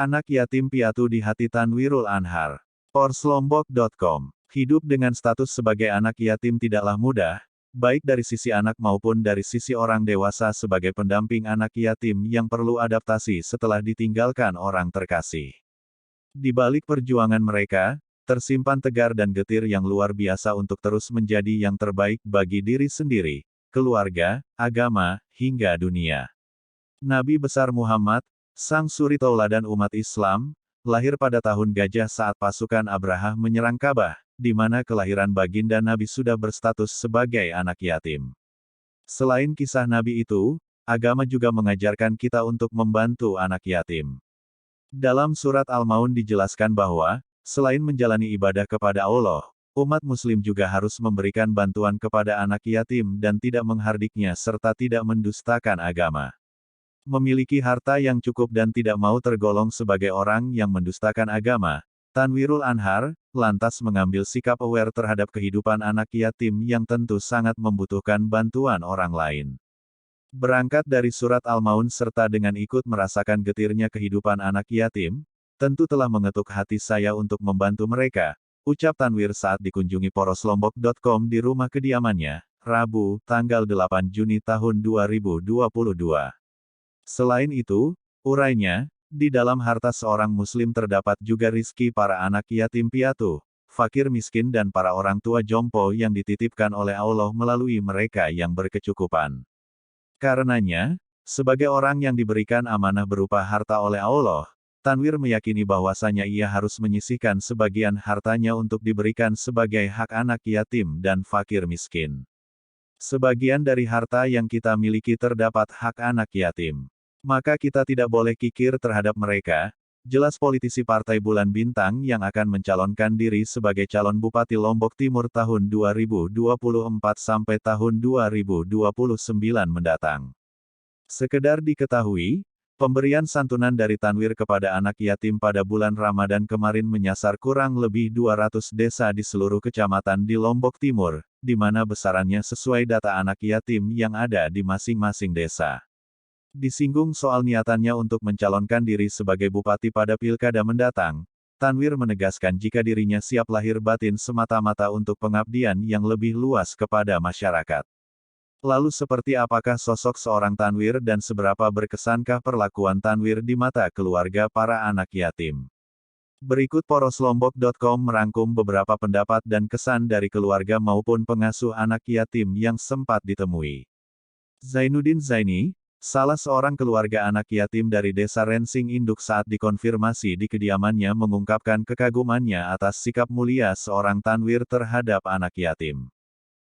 Anak yatim piatu di hati Tanwirul Anhar. Porslombok.com. Hidup dengan status sebagai anak yatim tidaklah mudah, baik dari sisi anak maupun dari sisi orang dewasa sebagai pendamping anak yatim yang perlu adaptasi setelah ditinggalkan orang terkasih. Di balik perjuangan mereka, tersimpan tegar dan getir yang luar biasa untuk terus menjadi yang terbaik bagi diri sendiri, keluarga, agama, hingga dunia. Nabi besar Muhammad, sang suri tauladan umat Islam, lahir pada tahun Gajah saat pasukan Abraha menyerang Ka'bah, di mana kelahiran baginda Nabi sudah berstatus sebagai anak yatim. Selain kisah Nabi itu, agama juga mengajarkan kita untuk membantu anak yatim. Dalam surat Al-Maun dijelaskan bahwa, selain menjalani ibadah kepada Allah, umat muslim juga harus memberikan bantuan kepada anak yatim dan tidak menghardiknya serta tidak mendustakan agama. Memiliki harta yang cukup dan tidak mau tergolong sebagai orang yang mendustakan agama, Tanwirul Anhar lantas mengambil sikap aware terhadap kehidupan anak yatim yang tentu sangat membutuhkan bantuan orang lain. Berangkat dari surat Al-Maun serta dengan ikut merasakan getirnya kehidupan anak yatim, tentu telah mengetuk hati saya untuk membantu mereka, ucap Tanwir saat dikunjungi Porslombok.com di rumah kediamannya, Rabu, tanggal 8 Juni tahun 2022. Selain itu, urainya, di dalam harta seorang muslim terdapat juga rizki para anak yatim piatu, fakir miskin dan para orang tua jompo yang dititipkan oleh Allah melalui mereka yang berkecukupan. Karenanya, sebagai orang yang diberikan amanah berupa harta oleh Allah, Tanwir meyakini bahwasanya ia harus menyisihkan sebagian hartanya untuk diberikan sebagai hak anak yatim dan fakir miskin. Sebagian dari harta yang kita miliki terdapat hak anak yatim. Maka kita tidak boleh kikir terhadap mereka, jelas politisi Partai Bulan Bintang yang akan mencalonkan diri sebagai calon Bupati Lombok Timur tahun 2024 sampai tahun 2029 mendatang. Sekedar diketahui, pemberian santunan dari Tanwir kepada anak yatim pada bulan Ramadan kemarin menyasar kurang lebih 200 desa di seluruh kecamatan di Lombok Timur, di mana besarannya sesuai data anak yatim yang ada di masing-masing desa. Disinggung soal niatannya untuk mencalonkan diri sebagai bupati pada pilkada mendatang, Tanwir menegaskan jika dirinya siap lahir batin semata-mata untuk pengabdian yang lebih luas kepada masyarakat. Lalu seperti apakah sosok seorang Tanwir dan seberapa berkesankah perlakuan Tanwir di mata keluarga para anak yatim? Berikut Porslombok.com merangkum beberapa pendapat dan kesan dari keluarga maupun pengasuh anak yatim yang sempat ditemui. Zainuddin Zaini, salah seorang keluarga anak yatim dari desa Rensing Induk saat dikonfirmasi di kediamannya mengungkapkan kekagumannya atas sikap mulia seorang Tanwir terhadap anak yatim.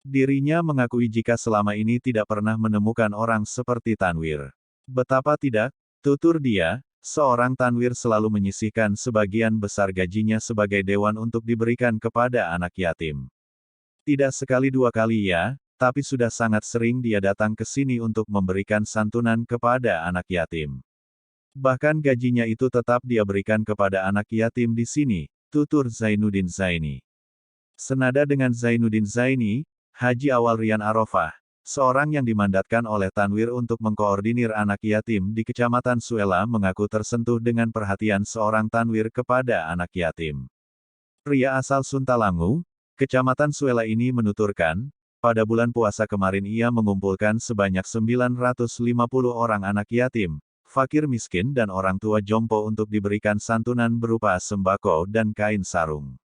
Dirinya mengakui jika selama ini tidak pernah menemukan orang seperti Tanwir. Betapa tidak, tutur dia, seorang Tanwir selalu menyisihkan sebagian besar gajinya sebagai dewan untuk diberikan kepada anak yatim. Tidak sekali dua kali ya, tapi sudah sangat sering dia datang ke sini untuk memberikan santunan kepada anak yatim. Bahkan gajinya itu tetap dia berikan kepada anak yatim di sini, tutur Zainuddin Zaini. Senada dengan Zainuddin Zaini, Haji Awal Rian Arofah, seorang yang dimandatkan oleh Tanwir untuk mengkoordinir anak yatim di Kecamatan Suela mengaku tersentuh dengan perhatian seorang Tanwir kepada anak yatim. Pria asal Suntalangu, Kecamatan Suela ini menuturkan, pada bulan puasa kemarin ia mengumpulkan sebanyak 950 orang anak yatim, fakir miskin dan orang tua jompo untuk diberikan santunan berupa sembako dan kain sarung.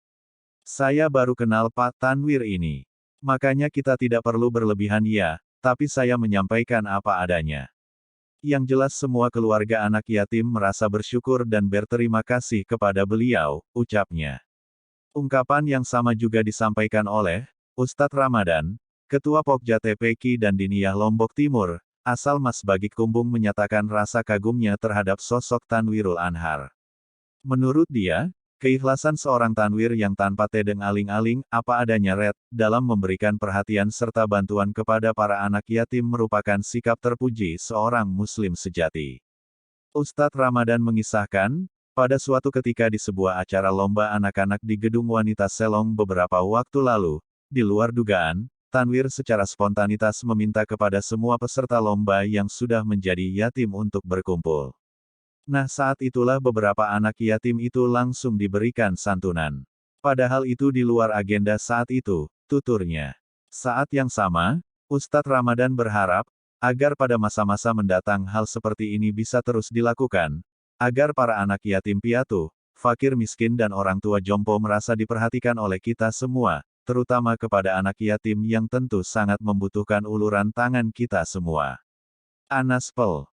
Saya baru kenal Pak Tanwir ini. Makanya kita tidak perlu berlebihan ya, tapi saya menyampaikan apa adanya. Yang jelas semua keluarga anak yatim merasa bersyukur dan berterima kasih kepada beliau, ucapnya. Ungkapan yang sama juga disampaikan oleh Ustadz Ramadan, Ketua Pokja TPQ dan Diniyah Lombok Timur, asal Mas Bagik Kumbung menyatakan rasa kagumnya terhadap sosok Tanwirul Anhar. Menurut dia, keikhlasan seorang Tanwir yang tanpa tedeng aling-aling, apa adanya dalam memberikan perhatian serta bantuan kepada para anak yatim merupakan sikap terpuji seorang Muslim sejati. Ustadz Ramadan mengisahkan, pada suatu ketika di sebuah acara lomba anak-anak di Gedung Wanita Selong beberapa waktu lalu, di luar dugaan, Tanwir secara spontanitas meminta kepada semua peserta lomba yang sudah menjadi yatim untuk berkumpul. Nah saat itulah beberapa anak yatim itu langsung diberikan santunan. Padahal itu di luar agenda saat itu, tuturnya. Saat yang sama, Ustadz Ramadan berharap, agar pada masa-masa mendatang hal seperti ini bisa terus dilakukan, agar para anak yatim piatu, fakir miskin dan orang tua jompo merasa diperhatikan oleh kita semua, terutama kepada anak yatim yang tentu sangat membutuhkan uluran tangan kita semua. Anas Pel.